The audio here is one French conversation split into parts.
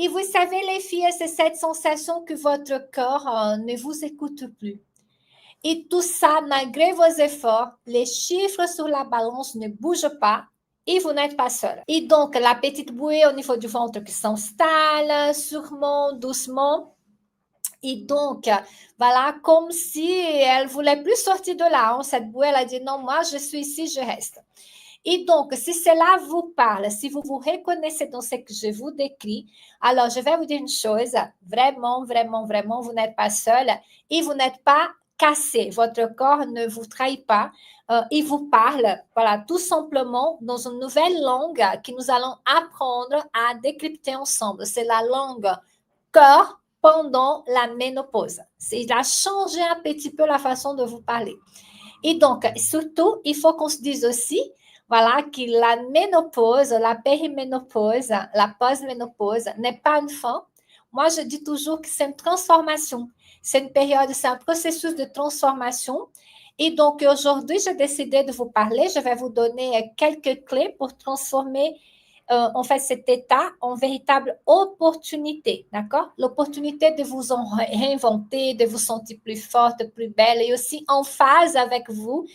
Et vous savez, les filles, c'est cette sensation que votre corps ne vous écoute plus. Et tout ça, malgré vos efforts, les chiffres sur la balance ne bougent pas et vous n'êtes pas seul. Et donc, la petite bouée au niveau du ventre qui s'installe sûrement, doucement. Et donc, voilà, comme si elle voulait plus sortir de là. Cette bouée, elle a dit non, moi, je suis ici, je reste. Et donc, si cela vous parle, si vous vous reconnaissez dans ce que je vous décris, alors je vais vous dire une chose, vraiment, vraiment, vraiment, vous n'êtes pas seul et vous n'êtes pas cassé. Votre corps ne vous trahit pas. Il vous parle, voilà, tout simplement dans une nouvelle langue que nous allons apprendre à décrypter ensemble. C'est la langue corps pendant la ménopause. Il a changé un petit peu la façon de vous parler. Et donc, surtout, il faut qu'on se dise aussi, voilà, que la ménopause, la périménopause, la post-ménopause n'est pas une fin. Moi, je dis toujours que c'est une transformation. C'est une période, c'est un processus de transformation. Et donc, aujourd'hui, j'ai décidé de vous parler. Je vais vous donner quelques clés pour transformer en fait cet état en véritable opportunité, d'accord? L'opportunité de vous en réinventer, de vous sentir plus forte, plus belle et aussi en phase avec vous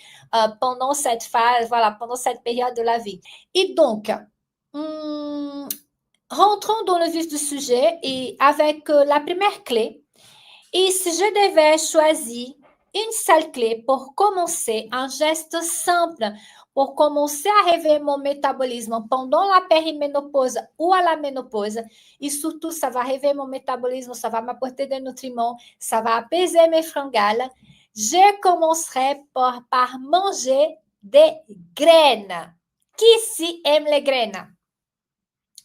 pendant cette phase, voilà, pendant cette période de la vie. Et donc, rentrons dans le vif du sujet et avec la première clé. Et si je devais choisir une seule clé pour commencer, un geste simple pour commencer à réveiller mon métabolisme pendant la périménopause ou à la ménopause, et surtout, ça va réveiller mon métabolisme, ça va m'apporter des nutriments, ça va apaiser mes fringales, je commencerai par manger des graines. Qui ici aime les graines?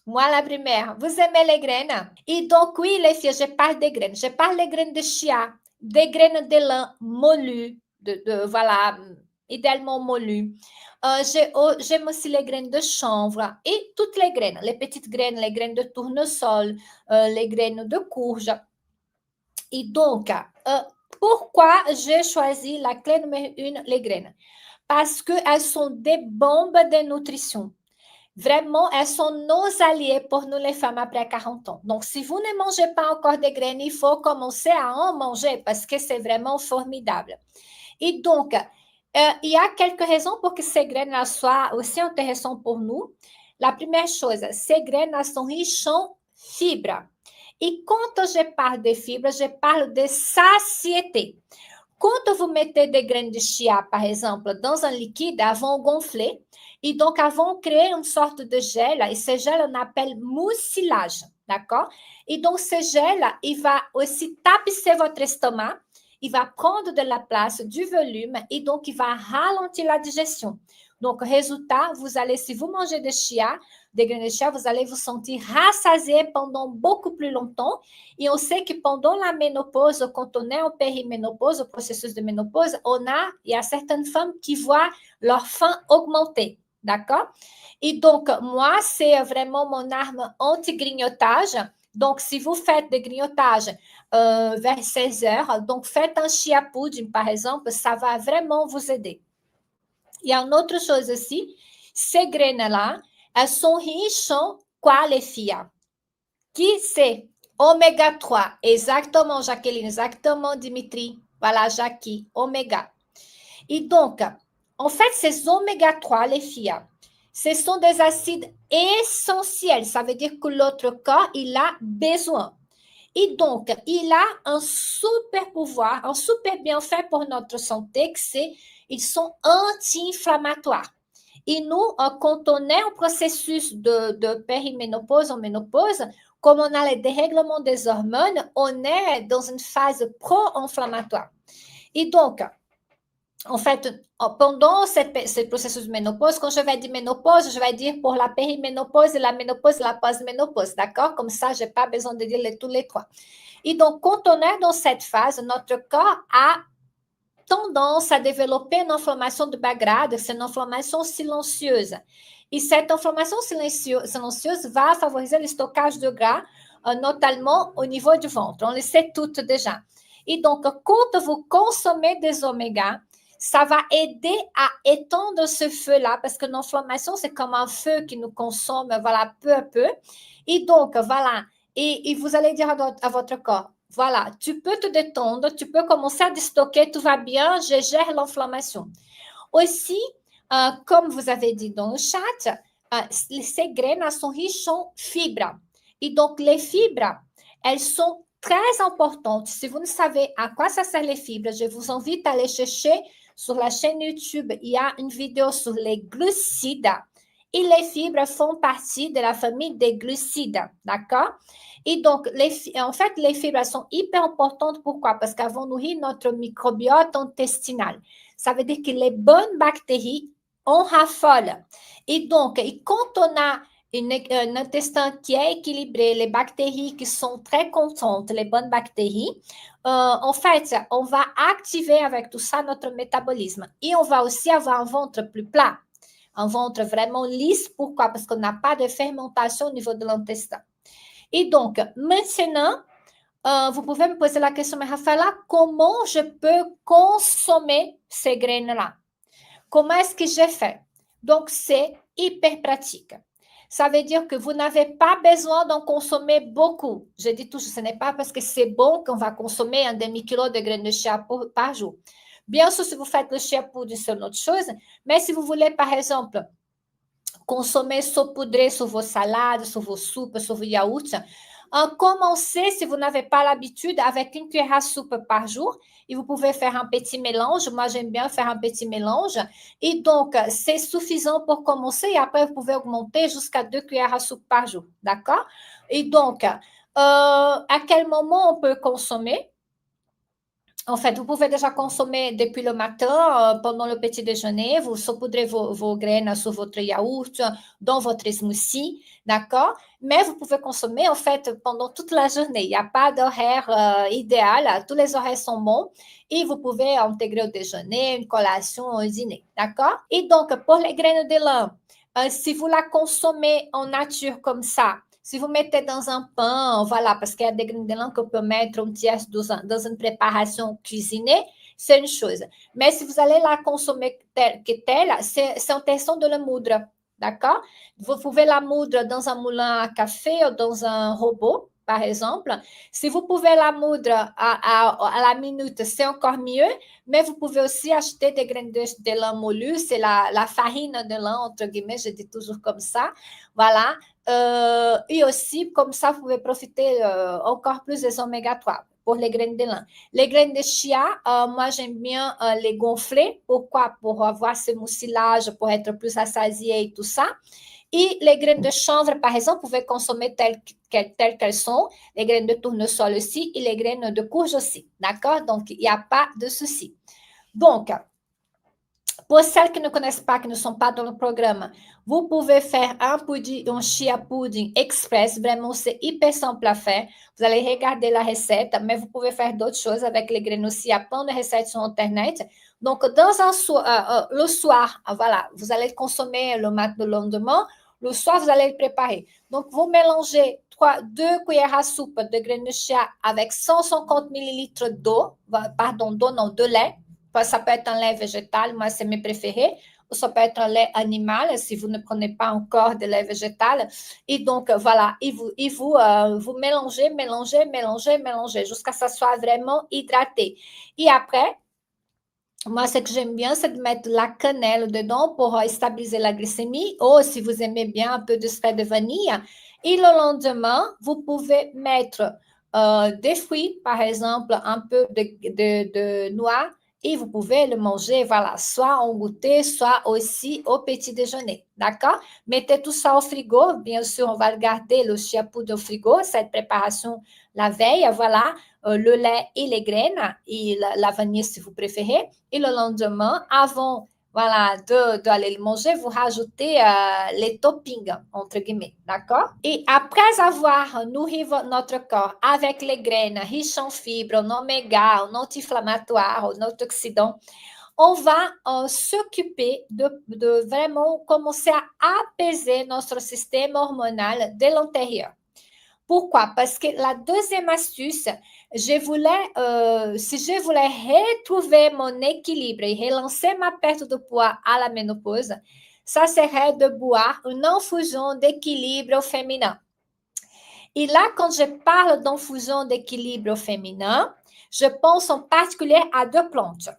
Moi, la première. Vous aimez les graines? Et donc, oui, les filles, je parle des graines. Je parle des graines de chia, des graines de lin moulues, voilà, idéalement moulues. J'aime aussi les graines de chanvre et toutes les graines, les petites graines, les graines de tournesol, les graines de courge. Et donc, pourquoi j'ai choisi la clé numéro 1, les graines? Parce qu'elles sont des bombes de nutrition. Vraiment, elles sont nos alliés pour nous les femmes après 40 ans. Donc, si vous ne mangez pas encore des graines, il faut commencer à en manger parce que c'est vraiment formidable. Et donc, il y a quelques raisons pour que ces graines soient aussi intéressantes pour nous. La première chose, ces graines sont riches en fibres. Et quand je parle de fibres, je parle de satiété. Quand vous mettez des graines de chia, par exemple, dans un liquide, elles vont gonfler et donc elles vont créer une sorte de gel. Et ce gel, on appelle mucilage, d'accord? Et donc ce gel, il va aussi tapisser votre estomac, il va prendre de la place, du volume et donc il va ralentir la digestion. Donc, résultat, vous allez, si vous mangez des chia, des graines de chia, vous allez vous sentir rassasié pendant beaucoup plus longtemps. Et on sait que pendant la ménopause, quand on est en périménopause, au processus de ménopause, il y a certaines femmes qui voient leur faim augmenter, d'accord? Et donc, moi, c'est vraiment mon arme anti-grignotage. Donc, si vous faites des grignotages vers 16 heures, donc faites un chia pudding, par exemple, ça va vraiment vous aider. Il y a une autre chose aussi, ces graines-là, elles sont riches en quoi, les filles? Qui c'est? Oméga 3. Exactement, Jacqueline. Exactement, Dimitri. Voilà, Jackie. Oméga. Et donc, en fait, ces oméga 3, les filles, ce sont des acides essentiels. Ça veut dire que l'autre corps, il a besoin. Et donc, il a un super pouvoir, un super bienfait pour notre santé, que c'est ils sont anti-inflammatoires. Et nous, quand on est en processus de périménopause, en ménopause, comme on a les dérèglements des hormones, on est dans une phase pro-inflammatoire. Et donc, en fait, pendant ce processus de ménopause, quand je vais dire ménopause, je vais dire pour la périménopause, la ménopause, la post-ménopause, d'accord? Comme ça, je n'ai pas besoin de dire tous les trois. Et donc, quand on est dans cette phase, notre corps a tendance à développer une inflammation de bas grade, c'est une inflammation silencieuse. Et cette inflammation silencieuse va favoriser le stockage de gras, notamment au niveau du ventre. On le sait toutes déjà. Et donc, quand vous consommez des omégas, ça va aider à étendre ce feu-là, parce que l'inflammation, c'est comme un feu qui nous consomme, voilà, peu à peu. Et donc, voilà, Et vous allez dire à votre corps, voilà, tu peux te détendre, tu peux commencer à déstocker, tout va bien, je gère l'inflammation. Aussi, comme vous avez dit dans le chat, ces graines sont riches en fibres. Et donc, les fibres, elles sont très importantes. Si vous ne savez à quoi ça sert les fibres, je vous invite à aller chercher sur la chaîne YouTube. Il y a une vidéo sur les glucides. Et les fibres font partie de la famille des glucides, d'accord? Et donc, en fait, les fibres sont hyper importantes. Pourquoi? Parce qu'elles vont nourrir notre microbiote intestinal. Ça veut dire que les bonnes bactéries en raffolent. Et donc, quand on a un intestin qui est équilibré, les bactéries qui sont très contentes, les bonnes bactéries, en fait, on va activer avec tout ça notre métabolisme. Et on va aussi avoir un ventre plus plat, un ventre vraiment lisse. Pourquoi? Parce qu'on n'a pas de fermentation au niveau de l'intestin. Et donc, maintenant, vous pouvez me poser la question, mais Rafaela, comment je peux consommer ces graines-là? Comment est-ce que j'ai fait? Donc, c'est hyper pratique. Ça veut dire que vous n'avez pas besoin d'en consommer beaucoup. Je dis toujours, ce n'est pas parce que c'est bon qu'on va consommer un demi-kilo de graines de chia par jour. Bien sûr, si vous faites le chia poudre, c'est une autre chose. Mais si vous voulez, par exemple, consommer saupoudré sur vos salades, sur vos soupes, sur vos yaourts, commencez, si vous n'avez pas l'habitude, avec une cuillère à soupe par jour. Et vous pouvez faire un petit mélange. Moi, j'aime bien faire un petit mélange. Et donc, c'est suffisant pour commencer. Et après, vous pouvez augmenter jusqu'à 2 cuillères à soupe par jour. D'accord? Et donc, à quel moment on peut consommer? En fait, vous pouvez déjà consommer depuis le matin, pendant le petit déjeuner. Vous saupoudrez vos graines sur votre yaourt, dans votre smoothie, d'accord? Mais vous pouvez consommer, en fait, pendant toute la journée. Il n'y a pas d'horaire idéal. Tous les horaires sont bons. Et vous pouvez intégrer au déjeuner, une collation, au dîner, d'accord? Et donc, pour les graines de lin, si vous la consommez en nature comme ça, si vous mettez dans un pain, voilà, parce qu'il y a des graines de lin qu'on peut mettre entières dans une préparation cuisinée, c'est une chose. Mais si vous allez la consommer telle que telle, c'est intéressant de la moudre, d'accord? Vous pouvez la moudre dans un moulin à café ou dans un robot, par exemple. Si vous pouvez la moudre à la minute, c'est encore mieux, mais vous pouvez aussi acheter des graines de lin moulues, c'est la farine de lin, entre guillemets, je dis toujours comme ça, voilà. Et aussi, comme ça, vous pouvez profiter encore plus des oméga 3 pour les graines de lin. Les graines de chia, moi, j'aime bien les gonfler. Pourquoi? Pour avoir ce mucilage, pour être plus assasié et tout ça. Et les graines de chanvre, par exemple, vous pouvez consommer telles qu'elles sont. Les graines de tournesol aussi et les graines de courge aussi. D'accord? Donc, il n'y a pas de souci. Donc, pour celles qui ne connaissent pas, qui ne sont pas dans le programme, vous pouvez faire un chia pudding express. Vraiment, c'est hyper simple à faire. Vous allez regarder la recette, mais vous pouvez faire d'autres choses avec les graines aussi. Il y a plein de recettes sur Internet. Donc, le soir, voilà, vous allez le consommer le lendemain. Le soir, vous allez le préparer. Donc, vous mélangez 2 cuillères à soupe de graines de chia avec 150 ml d'eau, pardon, d'eau, non, de lait. Ça peut être un lait végétal, moi, c'est mes préférés. Ou ça peut être un lait animal, si vous ne prenez pas encore de lait végétal. Et donc, voilà, vous mélangez jusqu'à ce que ça soit vraiment hydraté. Et après, moi, ce que j'aime bien, c'est de mettre la cannelle dedans pour stabiliser la glycémie. Ou si vous aimez bien un peu de spray de vanille. Et le lendemain, vous pouvez mettre des fruits, par exemple, un peu de noix. Et vous pouvez le manger, voilà, soit en goûter, soit aussi au petit déjeuner. D'accord? Mettez tout ça au frigo. Bien sûr, on va le garder, le chia poudre au frigo, cette préparation la veille, voilà, le lait et les graines, et la vanille si vous préférez. Et le lendemain, avant voilà, d'aller le manger, vous rajoutez les toppings, entre guillemets, d'accord? Et après avoir nourri notre corps avec les graines riches en fibres, en oméga, en anti-inflammatoires, en antioxydants, on va s'occuper de vraiment commencer à apaiser notre système hormonal de l'intérieur. Pourquoi? Parce que la deuxième astuce, si je voulais retrouver mon équilibre et relancer ma perte de poids à la ménopause, ça serait de boire une infusion d'équilibre féminin. Et là, quand je parle d'infusion d'équilibre féminin, je pense en particulier à 2 plantes.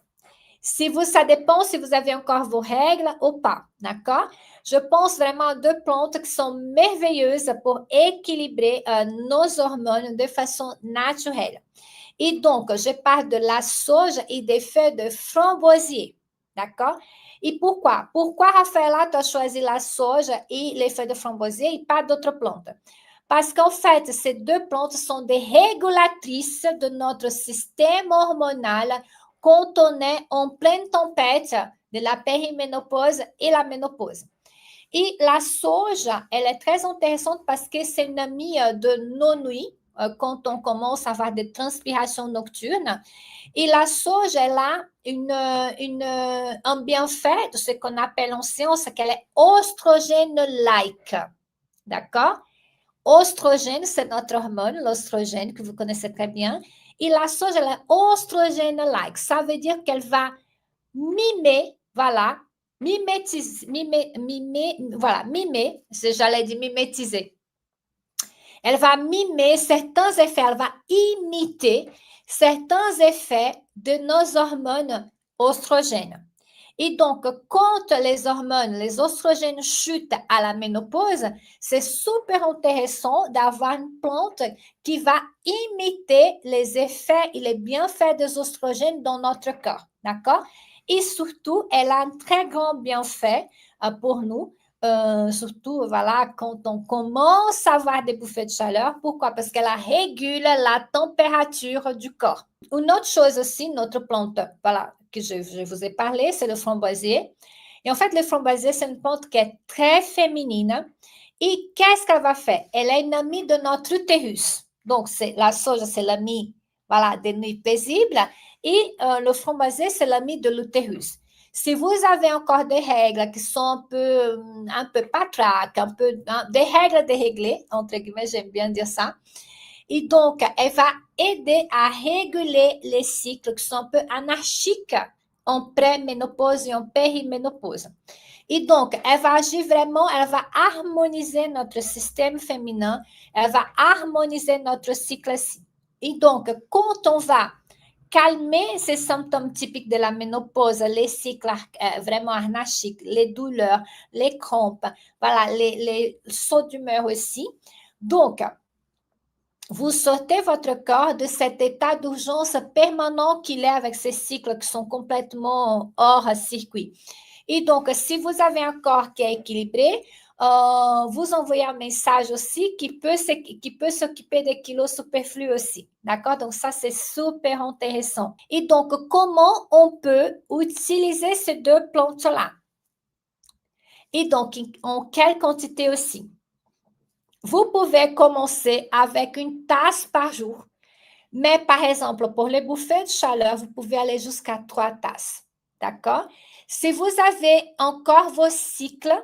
Ça dépend si vous avez encore vos règles ou pas, d'accord? Je pense vraiment à 2 plantes qui sont merveilleuses pour équilibrer nos hormones de façon naturelle. Et donc, je parle de la sauge et des feuilles de framboisier, d'accord? Et pourquoi? Pourquoi, Rafaela, tu as choisi la sauge et les feuilles de framboisier et pas d'autres plantes? Parce qu'en fait, ces 2 plantes sont des régulatrices de notre système hormonal quand on est en pleine tempête de la périménopause et la ménopause. Et la sauge, elle est très intéressante parce que c'est une amie de nos nuits quand on commence à avoir des transpirations nocturnes. Et la sauge, elle a un bienfait de ce qu'on appelle en science qu'elle est oestrogène-like. D'accord? Oestrogène, c'est notre hormone, l'oestrogène, que vous connaissez très bien. Et la sauge, elle est oestrogène-like. Ça veut dire qu'elle va mimer, voilà, j'allais dire mimétiser. Elle va mimer certains effets, elle va imiter certains effets de nos hormones oestrogènes. Et donc, quand les hormones, les oestrogènes chutent à la ménopause, c'est super intéressant d'avoir une plante qui va imiter les effets et les bienfaits des oestrogènes dans notre corps. D'accord? Et surtout, elle a un très grand bienfait pour nous. Surtout, voilà, quand on commence à avoir des bouffées de chaleur. Pourquoi? Parce qu'elle régule la température du corps. Une autre chose aussi, notre plante, voilà, que je vous ai parlé, c'est le framboisier. Et en fait, le framboisier, c'est une plante qui est très féminine. Et qu'est-ce qu'elle va faire? Elle est une amie de notre utérus. Donc, la sauge, c'est l'amie, voilà, des nuits paisibles. Et le framboisier, c'est l'ami de l'utérus. Si vous avez encore des règles qui sont un peu patraques, des règles déréglées, entre guillemets, j'aime bien dire ça. Et donc, elle va aider à réguler les cycles qui sont un peu anarchiques en pré-ménopause et en périménopause. Et donc, elle va agir vraiment, elle va harmoniser notre système féminin, elle va harmoniser notre cycle aussi. Et donc, quand on va calmer ces symptômes typiques de la ménopause, les cycles vraiment anarchiques, les douleurs, les crampes, voilà, les sauts d'humeur aussi. Donc, vous sortez votre corps de cet état d'urgence permanent qu'il est avec ces cycles qui sont complètement hors circuit. Et donc, si vous avez un corps qui est équilibré, vous envoyez un message aussi qui peut s'occuper des kilos superflus aussi. D'accord? Donc, ça, c'est super intéressant. Et donc, comment on peut utiliser ces 2 plantes-là? Et donc, en quelle quantité aussi? Vous pouvez commencer avec une tasse par jour. Mais par exemple, pour les bouffées de chaleur, vous pouvez aller jusqu'à 3 tasses. D'accord? Si vous avez encore vos cycles,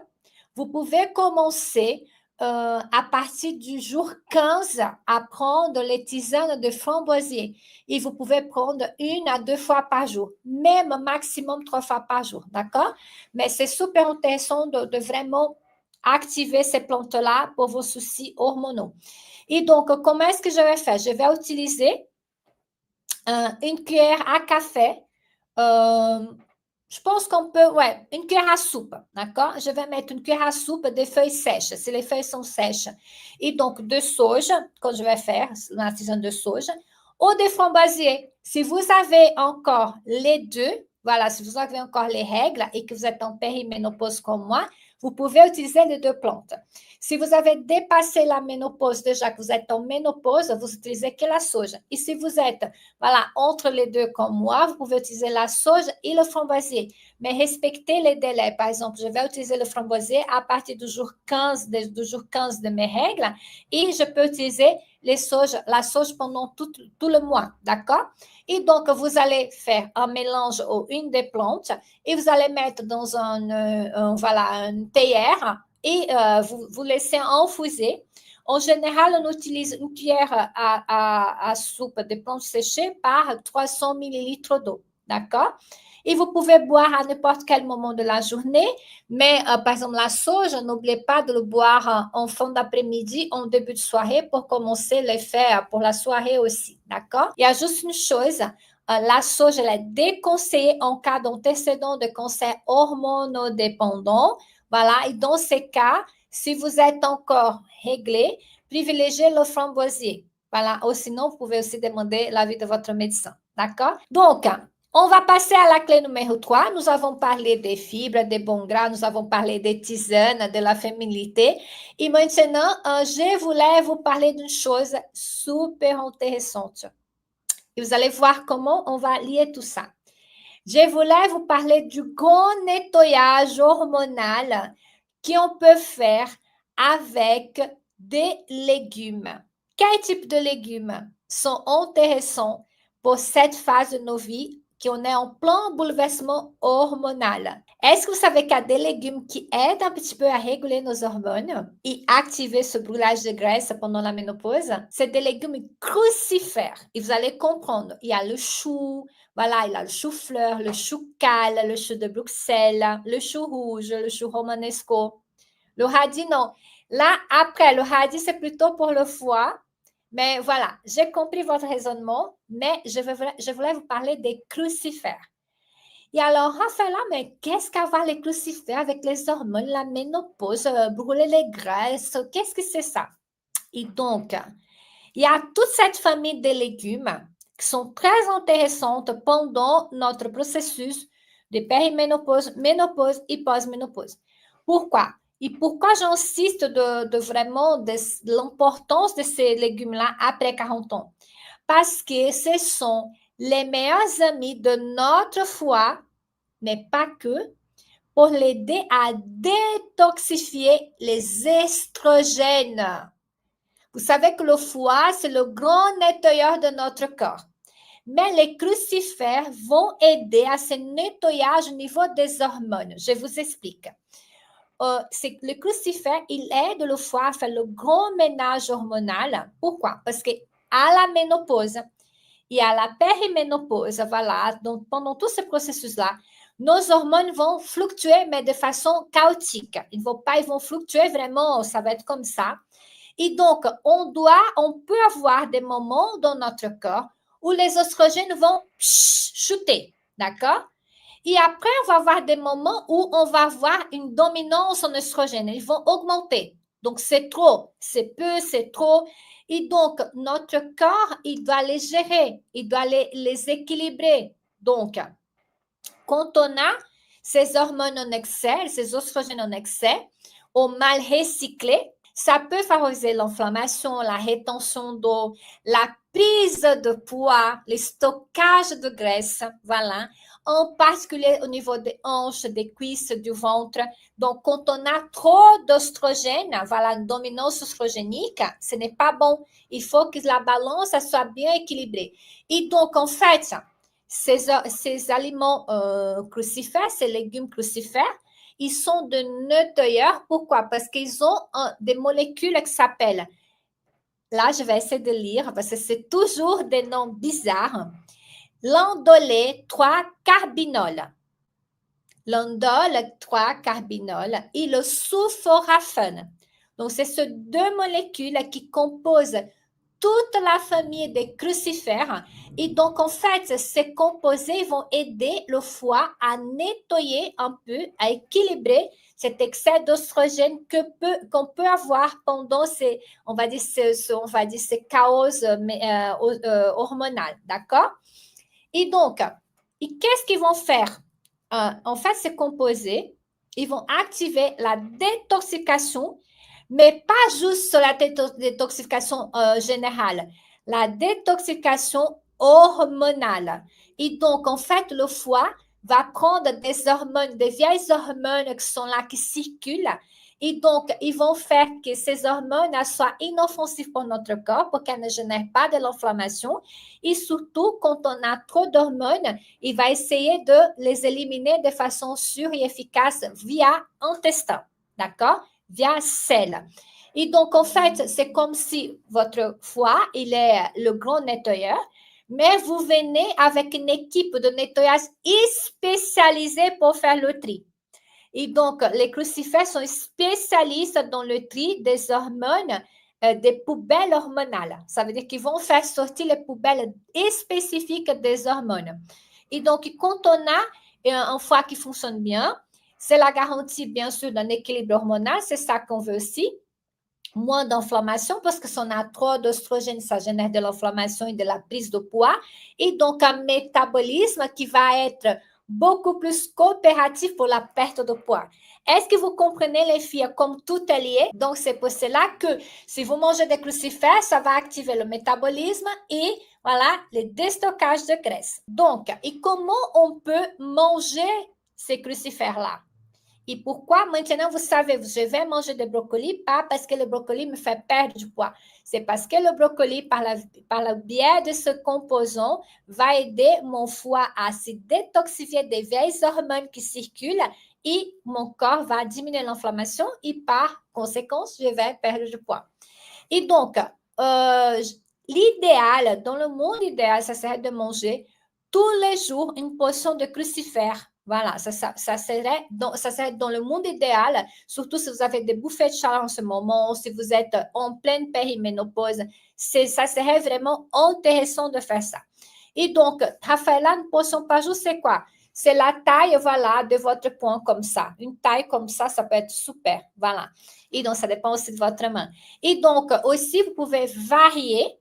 vous pouvez commencer à partir du jour 15 à prendre les tisanes de framboisier. Et vous pouvez prendre 1 à 2 fois par jour, même maximum 3 fois par jour. D'accord? Mais c'est super intéressant de vraiment activer ces plantes-là pour vos soucis hormonaux. Et donc, comment est-ce que je vais faire? Je vais utiliser une cuillère à café. Je pense qu'on peut, ouais, une cuillère à soupe, d'accord? Je vais mettre une cuillère à soupe de feuilles sèches, si les feuilles sont sèches. Et donc, de sauge, quand je vais faire la tisane de sauge, ou de framboisier. Si vous avez encore les 2, voilà, si vous avez encore les règles et que vous êtes en périménopause comme moi, vous pouvez utiliser les 2 plantes. Si vous avez dépassé la ménopause, déjà que vous êtes en ménopause, vous utilisez que la sauge. Et si vous êtes, voilà, entre les 2 comme moi, vous pouvez utiliser la sauge et le framboisier. Mais respectez les délais. Par exemple, je vais utiliser le framboisier à partir du jour 15 de mes règles et je peux utiliser la sauge pendant tout le mois. D'accord? Et donc, vous allez faire un mélange aux une des plantes et vous allez mettre dans une théière et vous laissez infuser. En général, on utilise une cuillère à soupe de plantes séchées par 300 ml d'eau. d'accord? Et vous pouvez boire à n'importe quel moment de la journée, mais par exemple, la sauge, n'oubliez pas de le boire en fin d'après-midi, en début de soirée pour commencer l'effet pour la soirée aussi, d'accord? Il y a juste une chose, la sauge, elle est déconseillée en cas d'antécédent de cancer hormonodépendant. Voilà, et dans ces cas, si vous êtes encore réglé, privilégiez le framboisier. Voilà, ou sinon, vous pouvez aussi demander l'avis de votre médecin, d'accord? Donc, on va passer à la clé numéro 3. Nous avons parlé des fibres, des bons gras, nous avons parlé des tisanes, de la féminité. Et maintenant, je voulais vous parler d'une chose super intéressante. Et vous allez voir comment on va lier tout ça. Je voulais vous parler du grand nettoyage hormonal qu'on peut faire avec des légumes. Quel type de légumes sont intéressants pour cette phase de nos vies qu'on est en plein bouleversement hormonal? Est-ce que vous savez qu'il y a des légumes qui aident un petit peu à réguler nos hormones et activer ce brûlage de graisse pendant la ménopause? C'est des légumes crucifères. Et vous allez comprendre, il y a le chou, voilà, il y a le chou-fleur, le chou-cal, le chou de Bruxelles, le chou rouge, le chou romanesco. Le radis, non. Là, après, le radis, c'est plutôt pour le foie. Mais voilà, j'ai compris votre raisonnement, mais je voulais vous parler des crucifères. Et alors, Raphaël, mais qu'est-ce qu'avoir les crucifères avec les hormones, la ménopause, brûler les graisses, qu'est-ce que c'est ça? Et donc, il y a toute cette famille de légumes qui sont très intéressantes pendant notre processus de périménopause, ménopause et post-ménopause. Pourquoi? Et pourquoi j'insiste de vraiment de l'importance de ces légumes-là après 40 ans? Parce que ce sont les meilleurs amis de notre foie, mais pas que, pour l'aider à détoxifier les estrogènes. Vous savez que le foie, c'est le grand nettoyeur de notre corps. Mais les crucifères vont aider à ce nettoyage au niveau des hormones. Je vous explique. Le crucifère, il aide le foie à faire le grand ménage hormonal. Pourquoi? Parce qu'à la ménopause et à la périménopause, voilà, donc pendant tout ce processus-là, nos hormones vont fluctuer, mais de façon chaotique. Ils vont fluctuer vraiment, ça va être comme ça. Et donc, on peut avoir des moments dans notre corps où les oestrogènes vont chuter, d'accord? Et après, on va avoir des moments où on va avoir une dominance en oestrogènes. Ils vont augmenter. Donc, c'est trop, c'est peu, c'est trop. Et donc, notre corps, il doit les gérer, il doit les équilibrer. Donc, quand on a ces hormones en excès, ces oestrogènes en excès, ou mal recyclés, ça peut favoriser l'inflammation, la rétention d'eau, la prise de poids, le stockage de graisse, voilà, en particulier au niveau des hanches, des cuisses, du ventre. Donc, quand on a trop d'oestrogène, voilà, une dominance oestrogénique, ce n'est pas bon. Il faut que la balance soit bien équilibrée. Et donc, en fait, ces aliments crucifères, ces légumes crucifères, ils sont de nettoyeurs. Pourquoi? Parce qu'ils ont des molécules qui s'appellent, là je vais essayer de lire parce que c'est toujours des noms bizarres, l'indole 3-carbinol. L'indole 3-carbinol et le sulforaphane. Donc, c'est ces deux molécules qui composent toute la famille des crucifères. Et donc, en fait, ces composés vont aider le foie à nettoyer un peu, à équilibrer cet excès d'oestrogène qu'on peut avoir pendant ces, on va dire, ces chaos hormonal, d'accord? Et donc, qu'est-ce qu'ils vont faire? En fait, ces composés, ils vont activer la détoxification, mais pas juste la détoxification générale, la détoxification hormonale. Et donc, en fait, le foie va prendre des hormones, des vieilles hormones qui sont là, qui circulent, et donc, ils vont faire que ces hormones soient inoffensives pour notre corps, pour qu'elles ne génèrent pas de l'inflammation. Et surtout, quand on a trop d'hormones, il va essayer de les éliminer de façon sûre et efficace via intestin, d'accord? Via selle. Et donc, en fait, c'est comme si votre foie, il est le grand nettoyeur, mais vous venez avec une équipe de nettoyage spécialisée pour faire le tri. Et donc, les crucifères sont spécialistes dans le tri des hormones, des poubelles hormonales. Ça veut dire qu'ils vont faire sortir les poubelles spécifiques des hormones. Et donc, quand on a un foie qui fonctionne bien, c'est la garantie, bien sûr, d'un équilibre hormonal. C'est ça qu'on veut aussi. Moins d'inflammation, parce que si on a trop d'oestrogène, ça génère de l'inflammation et de la prise de poids. Et donc, un métabolisme qui va être beaucoup plus coopératif pour la perte de poids. Est-ce que vous comprenez, les filles, comme tout est lié? Donc, c'est pour cela que si vous mangez des crucifères, ça va activer le métabolisme et voilà, le déstockage de graisse. Donc, et comment on peut manger ces crucifères-là? Et pourquoi maintenant, vous savez, je vais manger des brocolis, pas parce que le brocoli me fait perdre du poids. C'est parce que le brocoli, par le biais de ce composant, va aider mon foie à se détoxifier des vieilles hormones qui circulent et mon corps va diminuer l'inflammation et par conséquence, je vais perdre du poids. Et donc, l'idéal, dans le monde idéal, ça serait de manger tous les jours une portion de crucifères. Voilà, ça serait dans le monde idéal, surtout si vous avez des bouffées de chaleur en ce moment, si vous êtes en pleine périménopause, ça serait vraiment intéressant de faire ça. Et donc, Rafaela, une portion par jour, c'est quoi? C'est la taille, voilà, de votre poing comme ça. Une taille comme ça peut être super, voilà. Et donc, ça dépend aussi de votre main. Et donc, aussi, vous pouvez varier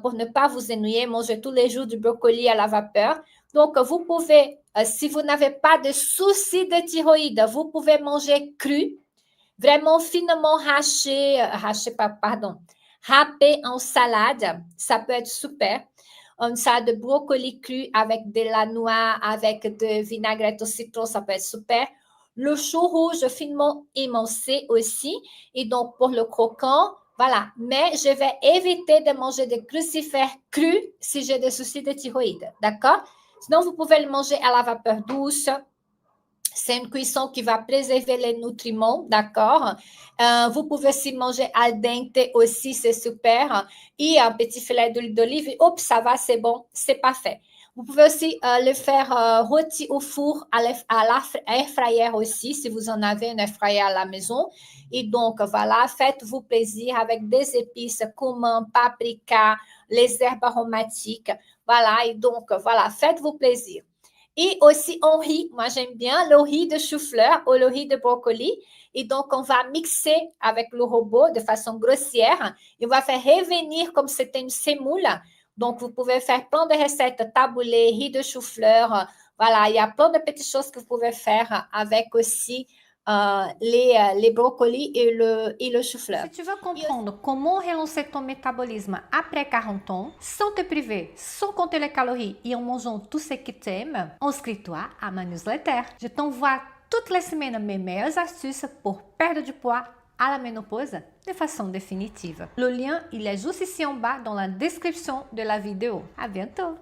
pour ne pas vous ennuyer, manger tous les jours du brocoli à la vapeur. Donc, vous pouvez, si vous n'avez pas de soucis de thyroïde, vous pouvez manger cru, vraiment finement râpé en salade. Ça peut être super. Une salade de brocoli cru avec de la noix, avec de vinaigrette au citron, ça peut être super. Le chou rouge finement émincé aussi. Et donc, pour le croquant, voilà. Mais je vais éviter de manger des crucifères crus si j'ai des soucis de thyroïde. D'accord? Sinon, vous pouvez le manger à la vapeur douce. C'est une cuisson qui va préserver les nutriments, d'accord? Vous pouvez aussi manger al dente aussi, c'est super. Et un petit filet d'huile d'olive, hop, ça va, c'est bon, c'est parfait. Vous pouvez aussi le faire rôti au four à l'air fryer aussi, si vous en avez un air fryer à la maison. Et donc, voilà, faites-vous plaisir avec des épices, cumin, paprika, les herbes aromatiques. Voilà, et donc, voilà, faites-vous plaisir. Et aussi en riz, moi j'aime bien le riz de chou-fleur ou le riz de brocoli. Et donc, on va mixer avec le robot de façon grossière. Et on va faire revenir comme c'était une semoule. Donc, vous pouvez faire plein de recettes, taboulé, riz de chou-fleur. Voilà, il y a plein de petites choses que vous pouvez faire avec aussi les brocolis et le chou-fleur. Si tu veux comprendre comment relancer ton métabolisme après 40 ans, sans te priver, sans compter les calories et en mangeant tout ce que tu aimes, inscris-toi à ma newsletter. Je t'envoie toutes les semaines mes meilleures astuces pour perdre du poids à la ménopause de façon définitive. Le lien, il est juste ici en bas dans la description de la vidéo. À bientôt!